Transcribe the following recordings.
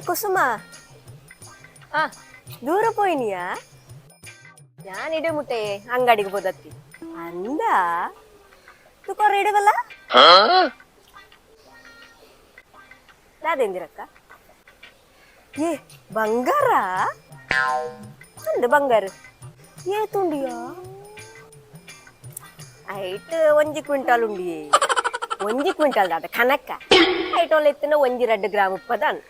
ಕುಸುಮ ದೂರ ಪೋಯಿನಿಯಾ ഞാൻ ഇടമുട്ടേ അങ്ങാടിക്ക് പോതത്തി ಅಂದ ತುಕೋರ ಇಡವಲ್ಲ ನಾದೆಂದಿರಕ್ಕ ಏ ಬಂಗಾರ ಅಂದ ಬಂಗಾರ ಏ ತುಂಡಿಯಾ ಐಟ್ 1 ಕ್ವಿಂಟಾಲ್ ಉಂಡಿಯೇ 1 ಕ್ವಿಂಟಾಲ್ ದಾದ ಕನಕ ಐಟ್ ಒಲ್ಲ ಎತ್ತಿನ 1 ಗ್ರಾಮ್ ಉಪ್ಪದಾನ್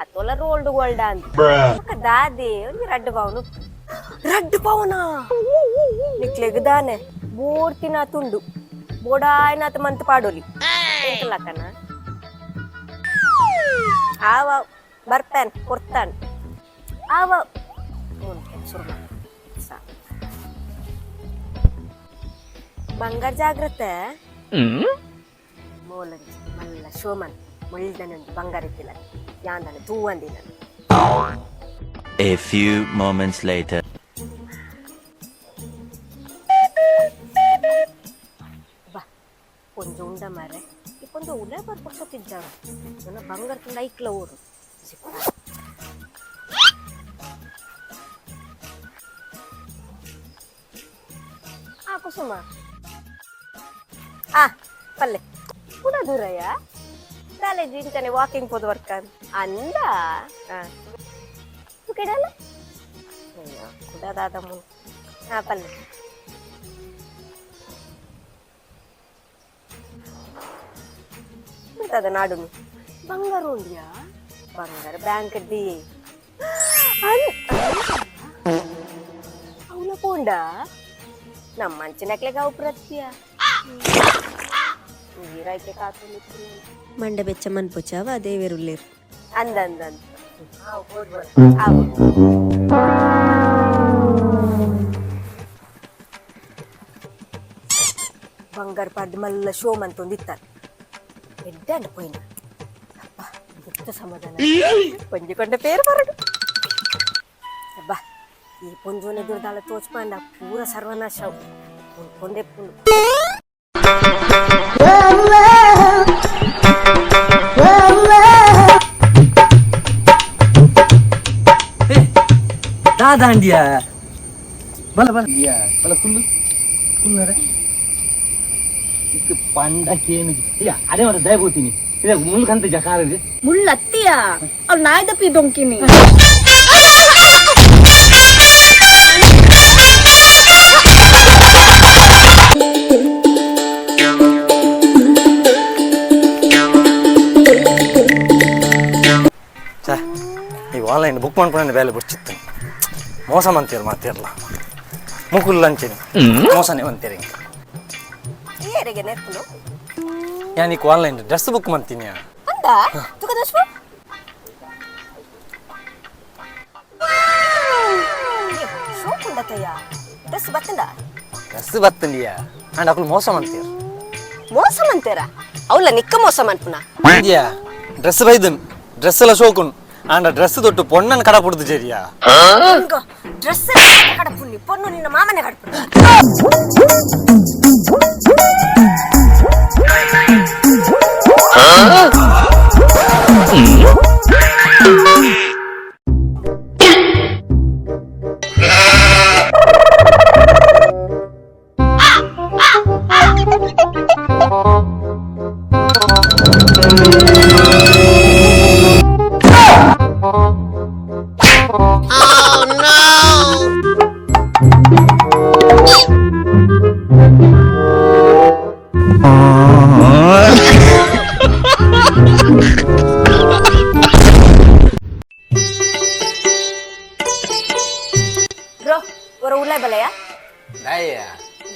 ಅತೊಲ ರೋಲ್ಡ್ ಗೋಲ್ಡ್ ಅಂತ ದಾದೆ 1 ಪೌನು 2 ಪೌನಾ ನಿಕ್ಲೆಗದಾನೆ ಮೂರ್ತಿನ ತುಂಡು ಬೋಡಾಯ್ನಾತ ಮಂತ್ ಪಾಡೋಲಿ ಎಂಕಲಕ್ಕನ ಆವ ಬರ್ತಾನ್ ಕೊಡ್ತಾನ್ ಆವ ಬಂಗಾರ ಜಾಗ್ರತೆ ಮೋಲಂಜಿ ಮಲ್ಲ ಶೋಮನ್ ಮುಳ್ದನಂದು ಬಂಗಾರ ಇತ್ತಿಲ್ಲ ಯಾಂದನೆ ತೂವಂದಿನ A few moments later. ಬಾ ಕೊಂಚ ಉಂಡ ಮಾರೆ ಇಪ್ಪೊಂದು ಉಲೆ ಬರ್ಕೊಟ್ಟಿದ್ದಾವ ನನ್ನ ಬಂಗಾರ ತುಂಬ ಐಕ್ಲ ಊರು ಕುಸುಮ ಪಲ್ಲೆ ಪುನಃ ದೂರಯ್ಯ ಕಾಲೇಜ್ ಇಂತಾನೆ ವಾಕಿಂಗ್ ಹೋದ ವರ್ಕ ಅಂದ ಕೆಡಲ್ಲ ಕುಡದಾದ ಮುನ್ ಪಲ್ಲೆ ಬಿಡ್ತದ ನಾಡು ಬಂಗಾರ ಉಂಡಿಯಾ ಬಂಗಾರ ಬ್ಯಾಂಕ್ ಅಡ್ಡಿ ಅವನ ಪೋಂಡ ನಮ್ಮ ಮಂಚನಕ್ಲೆಗ ಅವು ಪ್ರತ್ಯ ನೀರೈಕೆ ಕಾತು ಮಂಡ ಬೆಚ್ಚ ಮನ್ಪುಚಾವ ಅದೇ ವೆರುಲ್ಲೇರು ಅಂದ ಬಂಗಾರ ಪಾಡ್ದು ಮಲ್ಲ ಶೋಮ್ ಅಂತ ಒಂದಿತ್ತಾರ ಎಡ್ಡೆ ಅಂಡ ಪೋಯಿನ ಗುಪ್ತ ಸಮಾಧಾನ ಪಂಜಿಕೊಂಡ ಪೇರು ಬರಡು ಅಬ್ಬಾ ಈ ಪುಂಜೋನೆ ದುರ್ದಾಳ ತೋಚ್ಪಂಡ ಪೂರ ಸರ್ವನಾಶ ಉಳ್ಕೊಂಡೆ ಪುಂಡು दादांडिया बला बला दिया बला कुल्लू कुल्लरे इक पंडा केनु या अरे वर दय बोतीनी इद मुल खंत जकार रे मुल लत्तिया और नाय दपी डोंकीनी चा ಈ ಆನ್ಲೈನ್ ಬುಕ್ ಮಾಡ್ಕೊಂಡು ಬೇಲೆ ಬಿಡ್ಚಿತ್ತು ಮೋಸ ಮಂತೀರ ಮಾತಿರಲ್ಲ ಮುಕುಲ್ ಲಂಚನಿ ಮೋಸನೇ ಮಂತೀರಿ ಏರಿಗೆ ನೆರ್ಪುಲು ಯಾನಿಕ್ ಆನ್ಲೈನ್ ಡ್ರೆಸ್ ಬುಕ್ ಮಾಡ್ತೀನಿ ಅಂದ ತುಕ ದಸ್ಪು ಶೋಕುಂಡತಯ್ಯ ಡ್ರೆಸ್ ಬತ್ತಂದ ಡ್ರೆಸ್ ಬತ್ತಂದಿಯಾ ಅಂಡ್ ಅಕುಲ್ ಮೋಸ ಮಂತೀರ ಮೋಸ ಮಂತೀರ ಅವಲ್ಲ ನಿಕ್ಕ ಮೋಸ ಮನ್ಪುನ ಅಂದಿಯಾ ಡ್ರೆಸ್ ಬೈದನ್ ಡ್ರೆಸ್ ಎಲ್ಲ ಶೋಕುನ್ ಅಂಡ ಡ್ರೆಸ್ ತೊಟ್ಟು ಪೊಣ್ಣನ್ ಕಡ ಪುಡ್ದು ಜೇರಿಯಾ ಡ್ರೆಸ್ ಕಡಪುನ್ನಿ ಪೊಣ್ಣು ನಿನ್ನ ಮಾಮನೆ ಕಡಪುನ್ನಿ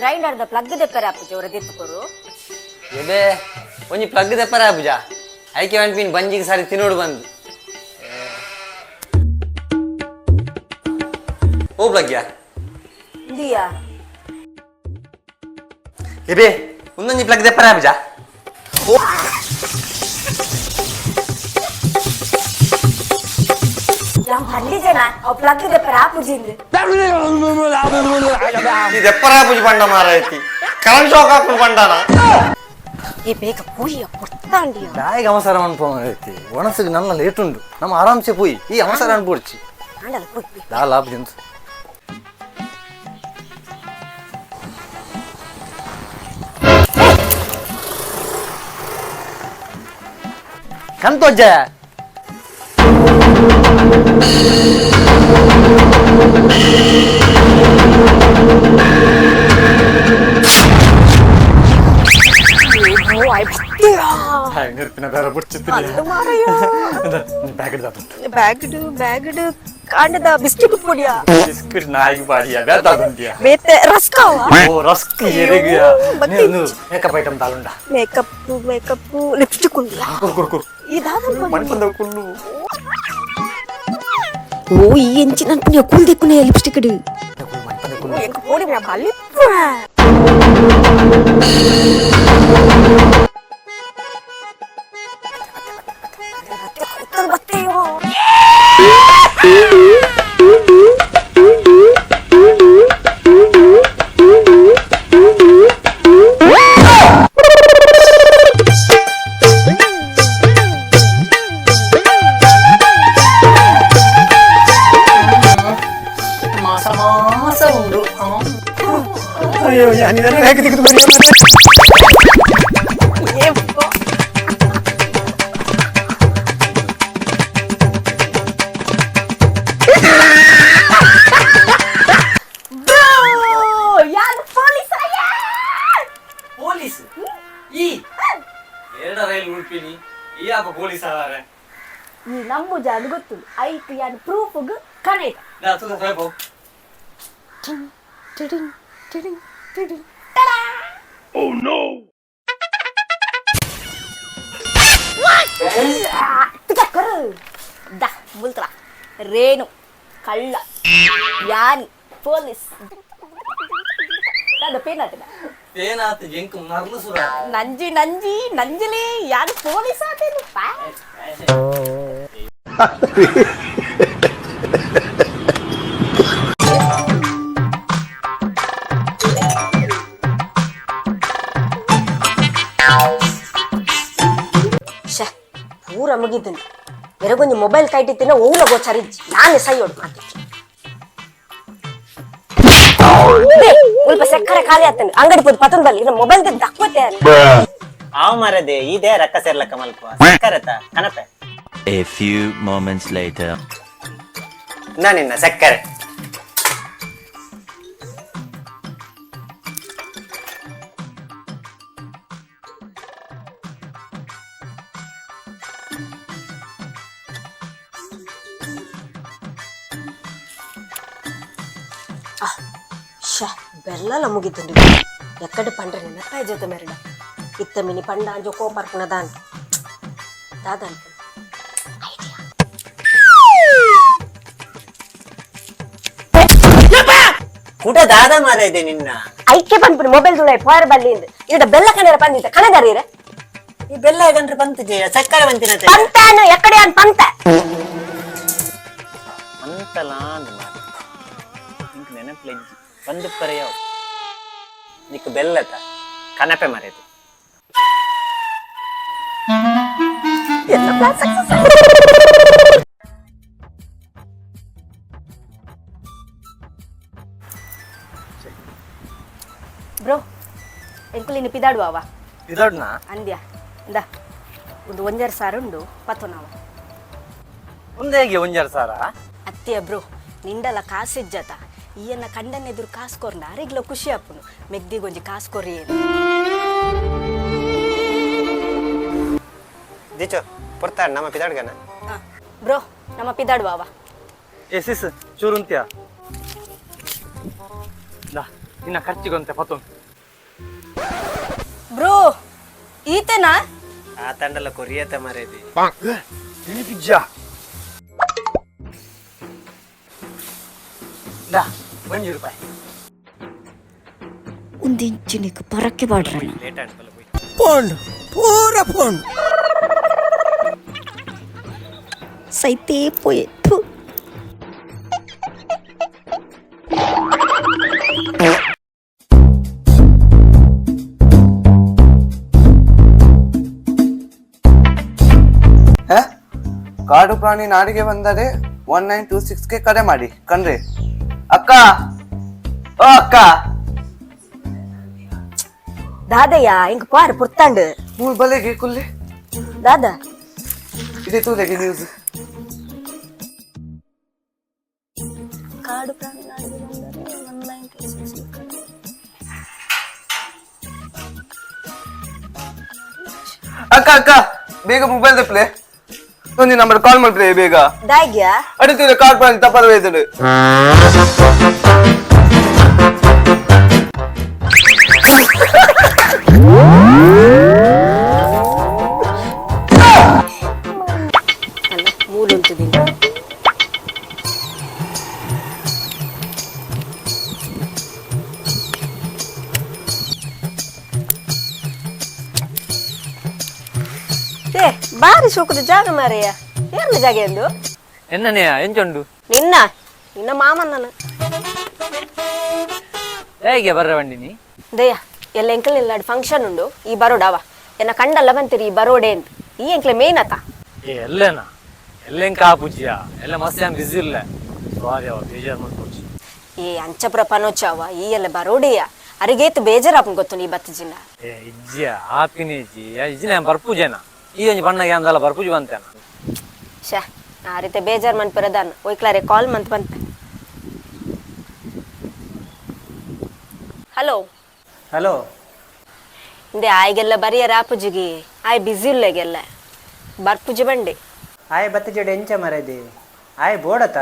ಗ್ರೈಂಡರ್ ದ ಪ್ಲಗ್ ದೆಪ್ಪರ ಆಪುಜೆ ಅವರ ದೆತ್ತುಕೊರು ಎಬೆ ಒಂಜಿ ಪ್ಲಗ್ ದೆಪ್ಪರ ಆಪುಜ ಐಕೆ ವನ್ಪಿನ್ ಬಂಜಿಗೆ ಸಾರಿ ತಿನ್ನೋಡು ಬಂದು ಓ ಪ್ಲಗ್ಯಾ ದಿಯಾ ಎಬೆ ಒಂದೊಂಜಿ ಪ್ಲಗ್ ದೆಪ್ಪರ ಆಪುಜ ಓ ನಾವು ಹಳ್ಳಿ ಜನ ಅವ್ ಪ್ಲಗ್ ದೆಪ್ಪರ ಆಪುಜಿಂದು ఇది ఎప్పరా పులి పండ మారైతి కరెంట్ షాక్ ఆకులు పండానా ఏ బేగ పోయి ಕೊಡ್ತಾಂಡಿಯ ದಾಯಿಗೆ ಅವಸರ ಅನ್ಪೋತಿ ಒಣಸಿಗೆ ನನ್ನ ಲೇಟ್ ಉಂಡು ನಮ್ಮ ಆರಾಮ್ಸೆ ಪೋಯಿ ಈ ಅವಸರ ಅನ್ಪೋಡ್ಚಿ ಆಂಡಲ ಕೊಡ್ಬಿ ದಾ ಲಾಭ ಜಿಂತ ಕಂತೊಜ್ಜ ನೆನಪಿನ ಬೇರೆ ಬ್ಯಾಗ್ಡ್ ಕಾಂಡದ ಬಿಸ್ಕೆಟ್ ಪುಡಿಯಾ ಬಿಸ್ಕಿಟ್ ನಾಯಿಗೆ ಬಾಡಿಯ ಬೇತಾಗುಂಟಿಯಾ ಬೇತೆ ರಸ್ಕಾವಾ ಓ ರಸ್ಕ್ ಎರೆಗಿಯ ನೀನು ಮೇಕಪ್ ಐಟಮ್ ತಾಲುಂಡ ಮೇಕಪ್ ಲಿಪ್ಸ್ಟಿಕ್ ಉಂಡಿಯಾ ಕುರ್ ಇದಾದ ಮಣ್ಪಂದ ಕುಲ್ಲು ಓ ಈ ಎಂಚಿ ನನ್ನ ಪುಡಿಯ ಕುಲ್ದೆಕ್ಕುನೆ ಲಿಪ್ಸ್ಟಿಕ್ ಇಡು ಮಣ್ಪಂದ ಕುಲ್ಲು ಎಂಕ ಪೋಡಿ ಮ್ಯಾ ಬಲ್ಲಿ ಅಯ್ಯೋ ಯಾನಿದಾನೆ ಹೇಗೆ ತೆಗೆದು ಬನ್ನಿ ಪೊಲೀಸ್ ಈ ಎರಡ ರೈಲ್ ಉಳ್ಪಿನಿ ಈ ಯಾಕ ಪೊಲೀಸ್ ಆವಾರೆ ನೀ ನಂಬು ಜಾದು ಗೊತ್ತು ಐಕ್ ಯಾನ್ ಪ್ರೂಫ್ ಕನೆಕ್ಟ್ ನಾ ತುದ ಫೈಬೋ ಟಿಡಿಂಗ್ ಟಿಡಿಂಗ್ ಟಿಡಿಂಗ್ ಓ ನೋ ಕರು ದ ಬುಲ್ತ್ರ ರೇಣು ಕಳ್ಳ ಯಾನಿ ಪೊಲೀಸ್ ನನ್ನ ಪೇನಾತಿನ ಏನಾತ ಎಂಕ ಮರ್ಲು ಸುರ ನಂಜಿ ನಂಜಲಿ ಯಾರು ಪೊಲೀಸ್ ಆತೇನು ಪೂರ ಮುಗಿದ್ದೀನಿ ಎರಗೊಂದು ಮೊಬೈಲ್ ಕೈಟಿತ್ತಿನ ಓಲ ಗೋಚರಿಜ್ಜಿ ನಾನೇ ಸೈಯೋಡು ಮಾಡ್ತಿದ್ದೆ ಸ್ವಲ್ಪ ಸಕ್ಕರೆ ಖಾಲಿ ಆಗ್ತಾನೆ ಅಂಗಡಿ ಪೋದು ಪತಂದಲ್ಲಿ ಇನ್ನು ಮೊಬೈಲ್ ದಕ್ಕೋತೆ ಆವ್ ಮರದೆ ಇದೇ ರಕ್ಕ ಸೇರ್ಲಕ್ಕ ಮಲ್ಪ ಸಕ್ಕರತ ಕನಪೆ A few moments later. ನಿನ್ನ ಸಕ್ಕರೆ ಬೆಲ್ಲ ಮುಗಿದ್ದಂడి ఎక్కడ పండ్ర నిన్నకాయ జత మెరడ ఇత్త మిని పండ అంజో కోపర్కున దాన్ దాదాన్ ಕುಟ ದಾದ ಮಾರದೆ ನಿನ್ನ ಐಕೆ ಬಂದ್ಬಿಡು ಮೊಬೈಲ್ ದುಳೈ ಫಾರ್ ಬಲ್ಲಿಂದ ಇಡ ಬೆಲ್ಲ ಕಣರ ಬಂದಿದ್ದ ಕಣದಾರೀರ ಈ ಬೆಲ್ಲ ಹೇಗಂದ್ರೆ ಬಂತು ಜಯ ಸಕ್ಕರೆ ಬಂತಿನ ಪಂತಾನು ಎಕ್ಕಡೆ ಅನ್ ಪಂತ ಅಂತಲಾ ನೆನಪ್ಲೆಜ್ಜಿ ಬಂದು ಪರೆಯವ್ ನಿಕ್ ಬೆಲ್ಲತ ಕನಪೆ ಮರೆದು ಎಲ್ಲ ಪ್ಲಾನ್ ಸಕ್ಸಸ್ ಬ್ರೋ ಎಂಕುಲಿ ನಿಪಿದಾಡುವ ಇದಡ್ನ ಅಂದ್ಯಾ ಇಂದ ಒಂದು ಒಂಜರ್ ಸಾರು ಉಂಡು ಪತ್ತು ನಾವು ಒಂದೇಗೆ ಒಂಜಾರ ಸಾರ ಅತ್ತೆಯ ಬ್ರೋ ನಿಂಡಲ ಕಾಸಿಜ್ಜತ ಈಯನ್ನ ಕಂಡನ ಎದುರು ಕಾಸ್ಕೊರ್ನ ಅರೆಗ್ಲ ಖುಷಿ ಆಪುನು ಮೆಗ್ದಿಗೊಂಜಿ ಕಾಸ್ಕೊರಿ ದಿಚೋ ಪುರ್ತಾಡ್ ನಮ್ಮ ಪಿದಾಡ್ಗನ ಬ್ರೋ ನಮ್ಮ ಪಿದಾಡುವ ಎಸಿಸ್ ಚೂರುಂತ್ಯ ದಾ ನಿನ್ನ ಖರ್ಚಿಗೊಂತೆ ಪತ್ತು ಬ್ರೋ ಈತನಾ ಆ ತಂಡಲ ಕೊರಿಯತ ಮರೆದಿ ಪಿಜ್ಜಾ ದಾ ₹1 ಒಂದು ಇಂಚಿನಿಗೆ ಪರಕ್ಕೆ ಬಾಡ್ರಲ್ಲ ಲೇಟ್ ಅನ್ಪಲ್ಲ ಹೋಯ್ ಪೋಂಡ್ ಪೂರ ಪೋಂಡ್ ಸೈತೇ ಪೋಯೆ ಕಾಡು ಪ್ರಾಣಿ ನಾಡಿಗೆ ಬಂದರೆ 1926ಗೆ ಕರೆ ಮಾಡಿ ಕಣ್ರಿ. ಅಕ್ಕ, ಓ ಅಕ್ಕ, ದಾದಯ್ಯ ಇಂಕ ಪಾರು ಪುರ್ತಾಂಡು ಮೂರು ಬಲೆಗೆ ಕುಲ್ಲೆ ದಾದ ಇದೆ ತೂಲೆಗೆ ನ್ಯೂಸ್. ಕಾಡು ಪ್ರಾಣಿ ನಾಡಿಗೆ ಬಂದರೆ 1926 ಅಕ್ಕ ಅಕ್ಕ ಬೇಗ ಮೊಬೈಲ್ ತಪ್ಪಲೆ ಒಂದು ನಂಬರ್ ಕಾಲ್ ಮಾಡ್ರೆ ಬೇಗ. ದಾಗ್ಯ ಅಡುತ್ತಿದೆ ಕಾಡು ಪ್ರಾಣಿ ತಪ್ಪಲ್ವೇದಳು. ಅಲ್ಲ ಮೂಲುಂಟು ದಿನ ಏ ಬಾರಿ ಸೂಕದ ಜಾಗ ಮಾರಯ್ಯ. ಏರ್ನ ಜಾಗ ಎಂದು ಎನ್ನನೆಯ ಎಂಚುಂಡು ನಿನ್ನ ನಿನ್ನ ಮಾಮನ್ನ ಹೇಗೆ ಬರ್ರ ಬಂಡಿನಿ ದಯ್ಯ ಎಲ್ಲ ಎಂಕಲ್ ನಿಲ್ಲಾಡು ಫಂಕ್ಷನ್ ಉಂಡು ಈ ಬರೋಡವ ಎನ್ನ ಕಂಡಲ್ಲ ಬಂತೀರಿ ಈ ಬರೋಡೆ ಅಂತ ಈ ಎಂಕ್ಲೆ ಮೇನ್ ಆತ. ಏ ಎಲ್ಲೇನಾ ಎಲ್ಲೆಂಕ ಕಾಪುಜಿಯ ಎಲ್ಲ ಮಸ್ತ್ ಬಿಸಿ ಇಲ್ಲ ಸಾರಿ ಅವ ಬೇಜಾರು ಮಾಡ್ಕೊಡ್ಸಿ. ಏ ಅಂಚಪ್ರ ಪನೋಚವ ಈ ಎಲ್ಲ ಬರೋಡೆಯ ಅರಿಗೇತು ಬೇಜಾರಾಪನ್ ಗೊತ್ತು ನೀ ಬತ್ತಜಿನ. ಏ ಇಜ್ಜಿಯ ಆಪಿನಿ ಇಜ್ಜಿ ಇಜ್ಜಿನ ಬರ್ಪೂಜೆನ ಈ ಒಂಜಿ ಬಣ್ಣಗೆ ಅಂದಲ್ಲ ಬರ್ಪೂಜಿ ಬಂತೇನ. ಶಾ ಆ ರೀತಿ ಬೇಜಾರ್ ಮನ್ಪರದಾನ ಒಯ್ಕ್ಲಾರೆ ಕಾಲ್ ಮಂತ್ ಬಂತ. ಹಲೋ ಹಲೋ, ಇಂದೆ ಆಯ್ಗೆಲ್ಲ ಬರಿಯ ರಾಪುಜಿಗೆ ಆಯ್ ಬಿಸಿ ಇಲ್ಲೆಗೆಲ್ಲ ಬರ್ಪುಜಿ ಬಂಡೆ. ಆಯ್ ಬತ್ತ ಜೋಡಿ ಎಂಚ ಮರದಿ ಆಯ್ ಬೋಡತ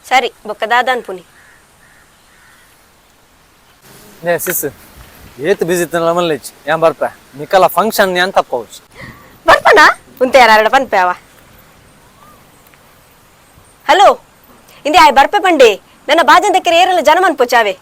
ಸರಿ ಬೊಕ್ಕ ದಾದಾನ್ ಪುನಿ ಸಿಸ್ ಏತ್ ಬಿಸಿ ಮಲ್ಲೆಚ್ಚಿ ಏನ್ ಬರ್ಪ ನಿಕಲ ಫಂಕ್ಷನ್ ಏನ್ ತಪ್ಪవచ్చు ಬರ್ಪಣ ಉಂತೆ ಯಾರ ಪನ್ಪೇವ. ಹಲೋ ಇಂದೆ ಆಯ್ ಬರ್ಪೆ ಬಂಡೆ ನನ್ನ ಬಾಜಂದಕ್ಕೆ ಏರಲ್ಲ ಜನ ಮನ್ಪೋಚಾವೆ.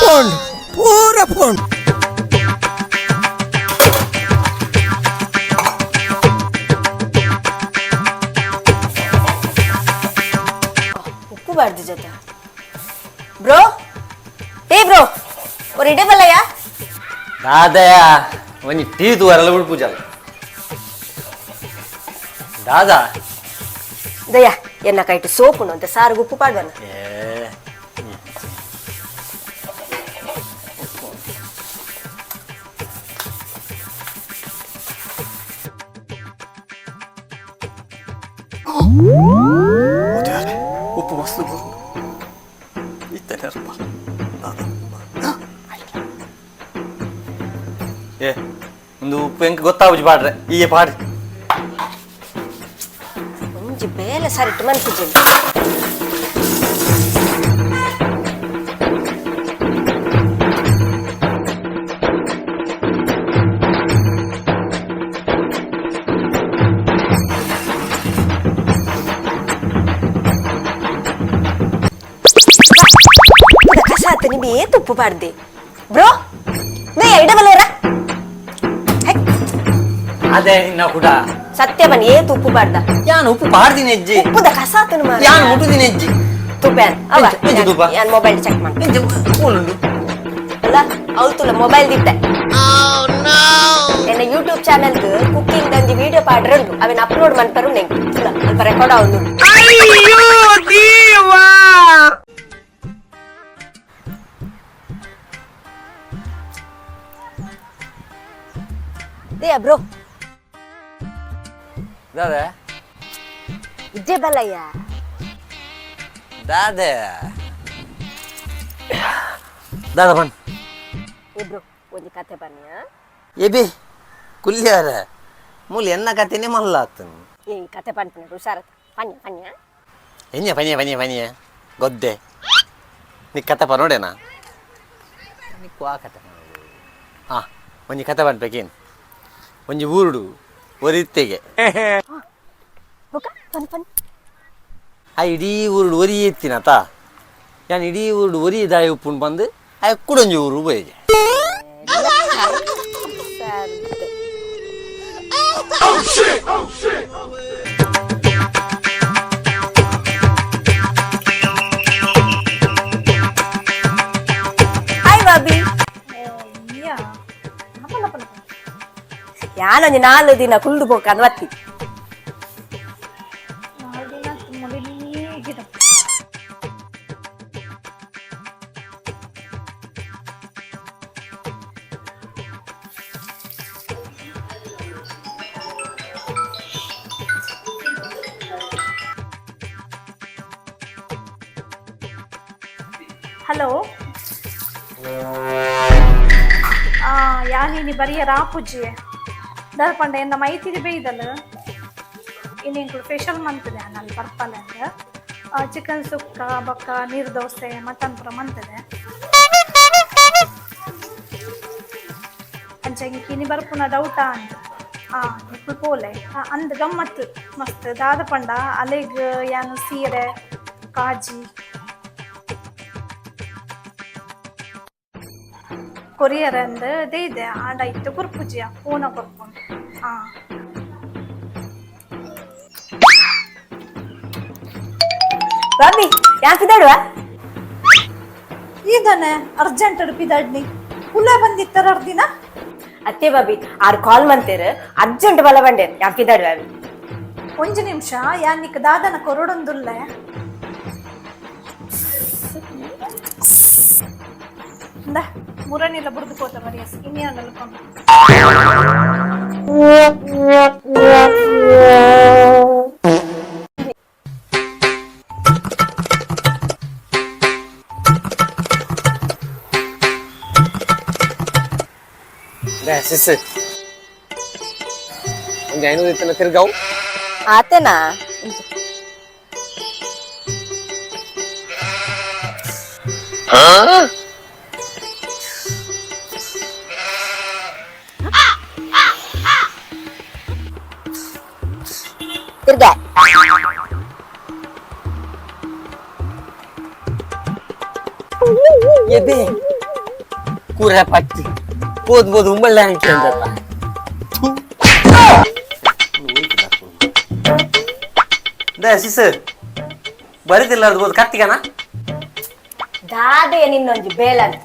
ಫೋನ್ ಪೂರ ಫೋನ್ ಉಪ್ಪು ಬಾರ್ದು ಜೊತೆ ಬ್ರೋ. ಏ ಬ್ರೋ ஒரு ಇಡಬಲ್ಲಯ್ಯ ದಾದಯ ಒಂಜಿ ಟೀ ತೂವರೆಲ್ಲ ಉಳ್ಪೂಜಲ್ಲ ದಾದಾ ದಯ್ಯ ಎನ್ನ ಕೈಟು ಸೋಪುನು ಅಂತ ಸಾರಿಗೆ ಉಪ್ಪು ಪಾಡ್ವನ. ಉಪ್ಪು ಮಸ್ತ್ ಏ ಒಂದು ಉಪ್ಪು ಎಂಕ ಗೊತ್ತಾಗುಜಿ ಪಾಡ್ರೆ ಈಗ ಪಾಡ್ರಿ ಒಂಜಿ ಬೇಲೆ ಸರಿಟ್ಟು ಮನ್ಪುಜಿ. ಕಸಾತ ನಿಮಗೆ ಏತ್ ಉಪ್ಪು ಪಾಡ್ದೆ ಬ್ರೋ. ದಯ್ಯ ಇಡಬಲ್ಲರ ಅದೇ ನಿನ್ನ ಕೂಡ ಸತ್ಯ ಬನ್ನಿ ಏತ್ ಉಪ್ಪು ಪಾಡ್ದ ಯಾನ್ ಉಪ್ಪು ಪಾಡ್ದಿನ ಹೆಜ್ಜಿ ಉಪ್ಪುದ ಕಸಾತನು ಮಾರ ಯಾನ್ ಮುಟ್ಟುದಿನ ಹೆಜ್ಜಿ ತುಪ್ಯಾನ್ ಅವ ಎಂಚ ತುಪ್ಪ? ಯಾನ್ ಮೊಬೈಲ್ ಚೆಕ್ ಮಾಡಿ ಉಂಡು ಅಲ್ಲ ಅವತ್ತುಲ ಮೊಬೈಲ್ ದಿತ್ತೆ ಎನ್ನ ಯೂಟ್ಯೂಬ್ ಚಾನೆಲ್ ಕುಕಿಂಗ್ ದಂಜಿ ವಿಡಿಯೋ ಪಾಡ್ರಂಡು ಅವೆನ್ ಅಪ್ಲೋಡ್ ಮನ್ಪರು ನೆಂಗ್ ಅಲ್ಪ ರೆಕಾರ್ಡ್ ಅವನು. ದೇಯ ಬ್ರೋ ದಾದಾ ಇಜ್ಜೆ ಬಲ್ಲಯ್ಯ ದಾದಾ ದಾದಾ ಬನ್ ಏ ಬ್ರೋ ಒಂಜಿ ಕತೆ ಬನ್ನಿ. ಎಬಿ ಕುಲ್ಯಾರ ಮೂಲ ಎನ್ನ ಕತೆನೆ ಮಲ್ಲ ಆತನು ಏ ಕತೆ ಪಂಪನ ಹುಷಾರತ ಪನ್ಯ ಪನ್ಯ ಪನ್ಯ ಗೊದ್ದೆ ನೀ ಕತೆ ಪನೋಡೇನಾ ನೀ ಕತೆ ಹಾಂ ಒಂಜಿ ಕತೆ ಪನ್ಪೇಕೇನು ಒಂಜಿ ಊರುಡು ಒರಿತ್ತೆಗೆ ಬೊಕ ಪನ್ ಪನ್ ಆ ಇಡೀ ಊರುಡು ಒರಿ ಎತ್ತಿನತ ಯಾನ್ ಇಡೀ ಊರುಡು ಒರಿ ದಾಯಿ ಉಪ್ಪುಂಡು ಬಂದು ಆ ಎಕ್ಕುಡೊಂಜಿ ಊರು ಬೈಗೆ ಹಾಯ್ ಬಾಬಿ ಯಾನೊಂದು 4 ದಿನ ಕುಲ್ದು ಬೋಕಂದ್ ಒತ್ತಿ ಹಲೋ ಯಾನಿ ಬರಿಯ ರಾಪುಜಿ ದರ್ಪಂಡ ಎಂದ ಮೈತಿರಿ ಬೇಯ್ದಲ್ಲ ಇನ್ನಿಂಕ್ಳು ಫೇಶಿಯಲ್ ಮಂತದೆ ನಲ್ಲಿ ಪರ್ಪಲ್ ಅಂದ ಚಿಕನ್ ಸುಕ್ಕ ಬಕ್ಕ ನೀರು ದೋಸೆ ಮಟನ್ ಪುರ ಮಂತದೆ ಅಂಚಂಕಿನಿ ಬರ್ಪುನ ಡೌಟಾ ಅಂತ ఇప్పుడు పోలే అంత గమ్మత్ మస్తు దాదపండ అలెగ్ యాను సీరె కాజీ ಕೊರಿಯರ್ ಅಂದ್ ಇದೇ ಇದೆ ಆಂಡ ಇತ್ತು ಕುರ್ಪುಜಿಯ ಫೋನ ಕೊರ್ಕೊಂಡು ಬಾಬಿ ಯಾನ್ ಪಿದಾಡುವ ಇದನ್ನೇ ಅರ್ಜೆಂಟ್ ಪಿದಾಡ್ನಿ ಪುಲ್ಲ ಬಂದಿತ್ತಾರ ಅರ್ದಿನ ಅತ್ತೆ ಬಾಬಿ ಆರ್ ಕಾಲ್ ಮಂತೇರು ಅರ್ಜೆಂಟ್ ಬಲ ಬಂಡೇರು ಯಾನ್ ಪಿದಾಡುವ ಒಂಜು ನಿಮಿಷ ಯಾನಿಕ್ ದಾದನ ಕೊರಡೊಂದುಲ್ಲೆ ಮುರಣಿಲ್ಲ ಬುಡ್ದು ಕೋತ ಮರಿಯಸ್ ಇನ್ನೇನು ಅಲ್ಕೊಂಡು ಸಿಸ್ ಒಂದು 500 ಇತ್ತನ ತಿರ್ಗಾವು ಆತೇನಾ ತಿರ್ಗ ಎದೆ ಕೂರ ಪಚ್ಚಿ ಓದ್ಬೋದು ಉಂಬಳ್ಳೆ ಅಂಕೆ ಅಂದಲ್ಲ ಸಿಸ್ ಬರಿದಿಲ್ಲ ಅದು ಕತ್ತಿಗನ ದಾದೆ ನಿನ್ನೊಂದು ಬೇಲಂತ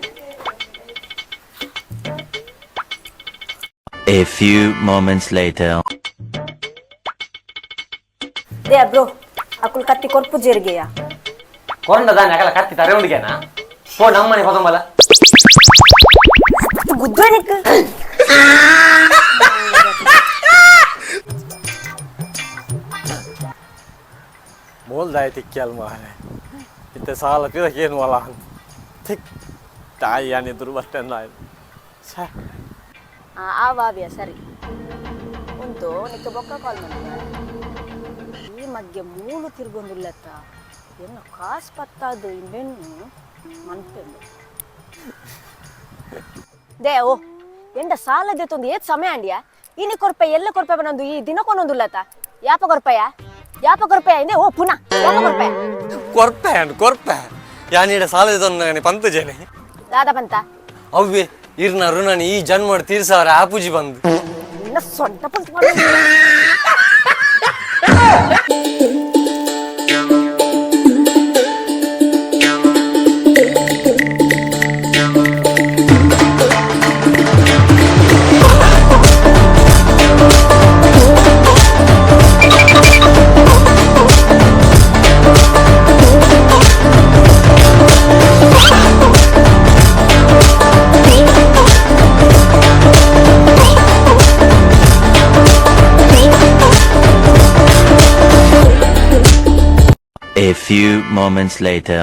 A few moments later. ದೇ ಬ್ರೋ ಅಕುಲ್ ಕತ್ತಿ ಕೊರ್ಪು ಜೇರ್ಗೆಯ ಕೊಂಡದಾನೆ ಅಕಲ ಕತ್ತಿ ತರೆ ಉಂಡಿಗೆನಾ ಪೋ ನಮ್ಮನೆ ಪದಂಬಲ ಗುದ್ದನಿಕ್ ಬೋಲ್ದಾಯ ತಿಕ್ಕಲ್ ಮಾರೆ ಇಂತ ಸಾಲ ಪಿರಕೇನು ವಲ ತಿಕ್ ತಾಯಿ ಯಾನಿದ್ರು ಬಷ್ಟೆಲ್ಲ ಆ ವಾವ್ಯ ಸರಿ ಉಂಟು ನಿಕ್ಕ ಬೊಕ್ಕ ಕಾಲ್ ಮಾಡಿದ ಈ ಮಗ್ಗೆ ಮೂಲು ತಿರ್ಗೊಂದಿಲ್ಲತ್ತ ಏನು ಕಾಸು ಪತ್ತಾದು ಇನ್ನೆಣ್ಣು ಮನ್ಪೆಂದು ದೇ ಓ ಎಂಡ ಸಾಲದೆ ತೊಂದು ಏತ್ ಸಮಯ ಅಂಡಿಯ ಇನಿ ಕೊರ್ಪೆ ಎಲ್ಲ ಕೊರ್ಪೆ ಬಂದು ಈ ದಿನಕ್ಕೊಂದೊಂದುಲ್ಲತ್ತ ಯಾಪ ಕೊರ್ಪೆಯ ಇಂದೆ ಓ ಪುನಃ ಯಾಪ ಕೊರ್ಪೆ ಯಾನೀಡ ಸಾಲದ ಪಂತ ಜನೆ ದಾದ ಪಂತ ಅವ್ವೆ ಇರ್ನ ಋಣನಿ ಈ ಜನ್ಮ ತೀರ್ಸವ್ರ ಆಪುಜಿ ಬಂದು ಇನ್ನ ಸೊಂಟ ಪಂತ A few moments later.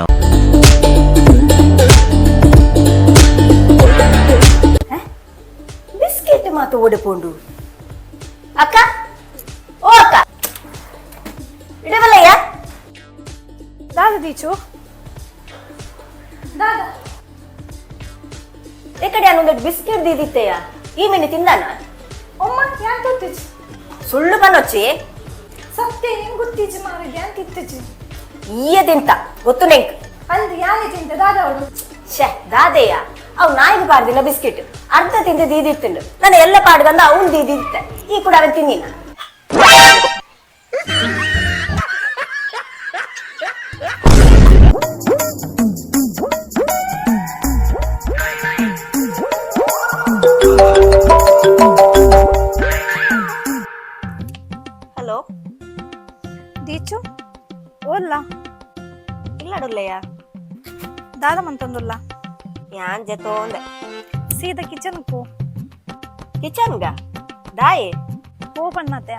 Biscuit ಮಾತು ಓಡಿಪೋಂಡು ಅಕ್ಕ ಓ ಅಕ್ಕ ದೀಚು ದಾದ ಈ ಕಡೆ ಅನ್ನೊಂದು ಬಿಸ್ಕೆಟ್ ದೀದಿತ್ತೆಯ ಈ ಮಿನಿ ತಿಂದಾನ ಒಮ್ಮ ಯಾನ್ ಗೊತ್ತಿಜ್ ಸುಳ್ಳು ಬನ್ನೊಚ್ಚಿ ಸತ್ಯ ಹೆಂಗ್ ಗೊತ್ತಿಜ್ ಮಾರಿಗೆ ಯಾನ್ ತಿತ್ತಿಜ್ ಈಯ ತಿಂತ ಗೊತ್ತು ನೆಂಕ್ ಅಂದ್ ಯಾನೆ ತಿಂತ ದಾದ ಅವಳು ಶೇ ದಾದೆಯ ಅವ್ ನಾಯಿಗೆ ಪಾಡ್ದಿಲ್ಲ ಬಿಸ್ಕೆಟ್ ಅರ್ಧ ತಿಂದು ದೀದಿತ್ತುಂಡು ನಾನು ಎಲ್ಲ ಪಾಡ್ಗಂದ ಅವ್ನು ದೀದಿತ್ತೆ ಈ ಕೂಡ ಅವನ್ ತಿನ್ನಿನ ಹಲೋ ದೀಚು ಓಲ್ಲ ಇಲ್ಲಡುಲ್ಲಯ್ಯ ದಾದ ಮಂತಂದುಲ್ಲ ಯಾನ್ ಜತೋಂದೆ ಸೀದಾ ಕಿಚನ್ ಪೋ ಕಿಚನ್ಗ ದಾಯೆ ಪೋ ಬಣ್ಣತೆ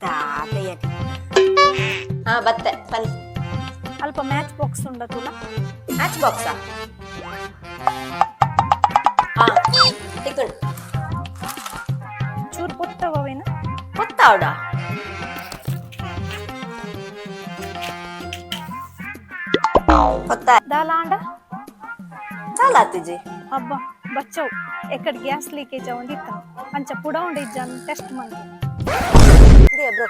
ತಾತಯ್ಯ ಹಾ ಬತ್ತೆ ಬನ್ನಿ ಅಲ್ಪ ಮ್ಯಾಚ್ ಬಾಕ್ಸ್ ಉಂಡ ತುಲ ಮ್ಯಾಚ್ ಬಾಕ್ಸಾ ಹಾ ತಿಕ್ಕೊಂಡು ಚೂರು ಪೊತ್ತವೇನ ಗೊತ್ತಾವಡ ಗೊತ್ತಾ ದಾಲಾಂಡ ಚಾಲಾತಿಜಿ ಹಬ್ಬ ಬಚ್ಚವು ಎಕ್ಕಡ್ ಗ್ಯಾಸ್ ಲೀಕೇಜ್ ಒಂದಿತ್ತ ಅಂಚ ಪುಡ ಉಂಡ ಇಜ್ಜನ್ ಟೆಸ್ಟ್ ಮಂತ ಇದೇ ಬ್ರೋ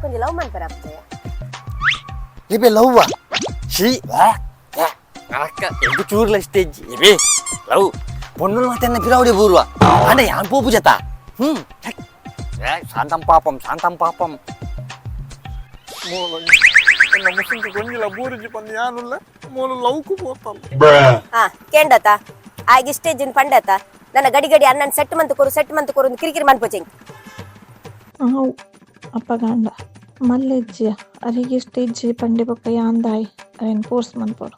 ಕೊಂಚ ಲವ್ ಮಾಡ್ತಾರೆ ಅಪ್ಪ ಇಬೆ ಲವ್ವ ಶೀ ಅಕ್ಕ ಎಂಟು ಚೂರ್ಲ ಸ್ಟೇಜ್ ಇಬೆ ಲವ್ పొన్నులు మాతన్న పిరావుడి బూర్వా అంటే యాన్ పోపు జత శాంతం పాపం ನನ್ನ ಮುಸ್ಲಿಂಗೆ ಗೊಂಜಿಲ ಬೂರಿಜಿ ಪಂದು ಯಾನುಲ್ಲ ಮೂಲು ಲವ್ಕು ಪೋತಾನ ಹಾ ಕೇಂಡತ ಆಗ ಸ್ಟೇಜಿನ ಪಂಡತ ನನ್ನ ಗಡಿ ಗಡಿ ಅಣ್ಣನ್ ಸೆಟ್ ಮಂತ್ ಕೊರು ಒಂದು ಕಿರಿಕಿರಿ ಮನ್ಪೋಚೆಂಗ್ ಅವು ಅಪ್ಪಗಾಂಡ ಮಲ್ಲೆಜ್ಜಿಯ ಅರಿಗೆ ಸ್ಟೇಜ್ ಪಂಡೆ ಬೊಕ್ಕ ಯಾಂದಾಯ್ ಅರೇನ್ ಫೋರ್ಸ್ ಮನ್ಪೋಡು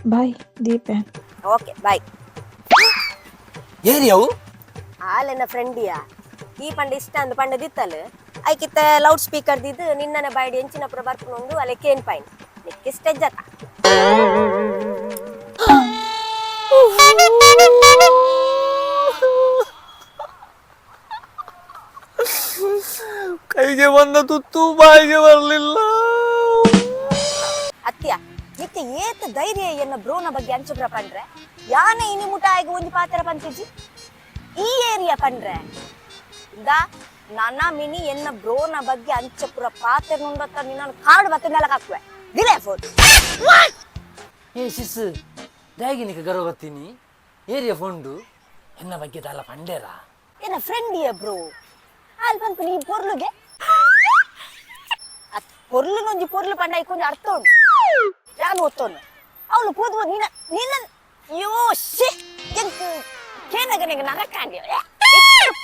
ಬಾಯ್ ದೀಪೆ ಓಕೆ ಬಾಯ್ ಏರಿ ಅವು ಆಲೆನ ಫ್ರೆಂಡಿಯ ಈ ಪಂಡ ಇಷ್ಟ ಅಂದ್ ಪಂಡದಿತ್ತಲ್ಲ ಐಕಿತ್ತ ಲೌಡ್ ಸ್ಪೀಕರ್ ದಿದ್ದು ನಿನ್ನನೆ ಬಾಯ್ಡಿ ಎಂಚಿನ ಪುರ ಬರ್ಕೊಂಡು ಅಲೆ ಕೇನ್ ಪಾಯಿಂಟ್ ನಿಕ್ಕೆ ಸ್ಟೇಜ್ ಅತ್ತ ಕೈಗೆ ಬಂದ ತುತ್ತು ಬಾಯಿಗೆ ಬರಲಿಲ್ಲ ಅತ್ಯ ನಿಕ್ಕೆ ಏತ ಧೈರ್ಯ ಎನ್ನ ಬ್ರೋನ ಬಗ್ಗೆ ಅಂಚುಬ್ರ ಪಂಡ್ರೆ ಯಾನೆ ಇನಿ ಮುಟ ಆಗಿ ಒಂದು ಪಾತ್ರ ಪಂಚಜಿ ಈ ಏರಿಯಾ ಪಂಡ್ರೆ ದಾ ನನ್ನ ಮಿನಿ ಎನ್ನ ಬ್ರೋನ ಬಗ್ಗೆ ಅಂಚಪುರ ಪಾತ್ರ ನುಂಡತ್ತ ನಿನ್ನ ಕಾರ್ಡ್ ಬತ್ತ ನೆಲಕ್ ಹಾಕುವೆ ದಿಲೇ ಫೋನ್ ಏ ಶಿಸ್ ದಾಗಿನಿಕ ಗರ್ವ ಬರ್ತೀನಿ ಏರಿಯ ಫೋಂಡು ಎನ್ನ ಬಗ್ಗೆ ತಾಲ ಪಂಡೇರ ಏನ ಫ್ರೆಂಡಿಯ ಬ್ರೋ ಅಲ್ಲಿ ಬಂತು ನೀ ಪೊರ್ಲುಗೆ ಪೊರ್ಲು ನೊಂಜಿ ಪೊರ್ಲು ಪಂಡ ಕೊಂಚ ಅರ್ಥ ಉಂಟು ಯಾನು ಓದ್ತೋನು ಅವಳು ಕೂದು ನಿನ್ನ ಅಯ್ಯೋ ಶೇ ಎಂತ ಕೇನಗನಿಗೆ ನರಕಾಂಡಿ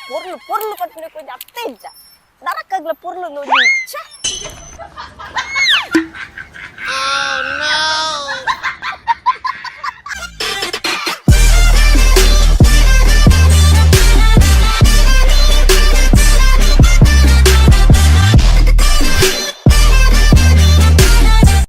ಪೊರ್ಲು ಪೊರ್ಲು ಪಟ್ಟಿನ ಕೊಂಚ ಅರ್ಥ ಇಜ್ಜ ನರಕಾಗ್ಲ ಪೊರ್ಲು ನೋಡಿ